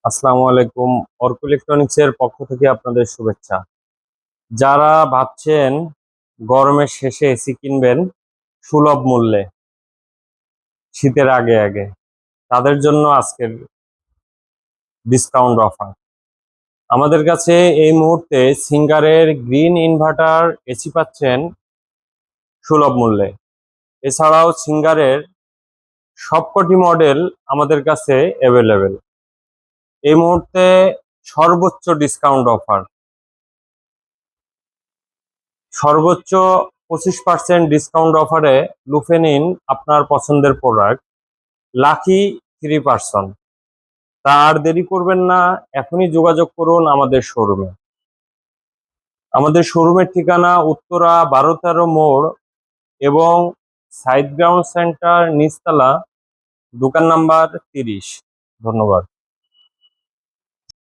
আসসালামু আলাইকুম। অর্ক ইলেকট্রনিক্স এর পক্ষ থেকে আপনাদের শুভেচ্ছা। যারা ভাবছেন গরমের শেষে এসি কিনবেন সুলভ মূল্যে শীতের আগে আগে, তাদের জন্য আজকের ডিসকাউন্ট অফার। আমাদের কাছে এই মুহূর্তে সিঙ্গারের গ্রিন ইনভার্টার এসি পাচ্ছেন সুলভ মূল্যে। এছাড়াও সিঙ্গারের সবকটি মডেল আমাদের কাছে অ্যাভেলেবেল। এই মুহূর্তে সর্বোচ্চ ডিসকাউন্ট অফার, সর্বোচ্চ 25% ডিসকাউন্ট অফারে লুফে নিন আপনার পছন্দের প্রোডাক্ট লাকি 3%। তা আর দেরি করবেন না, এখনই যোগাযোগ করুন আমাদের শোরুমে। আমাদের শোরুমের ঠিকানা উত্তরা 12-13 মোড় এবং সাইড গ্রাউন্ড সেন্টার নিচতলা, দোকান নাম্বার 30। ধন্যবাদ।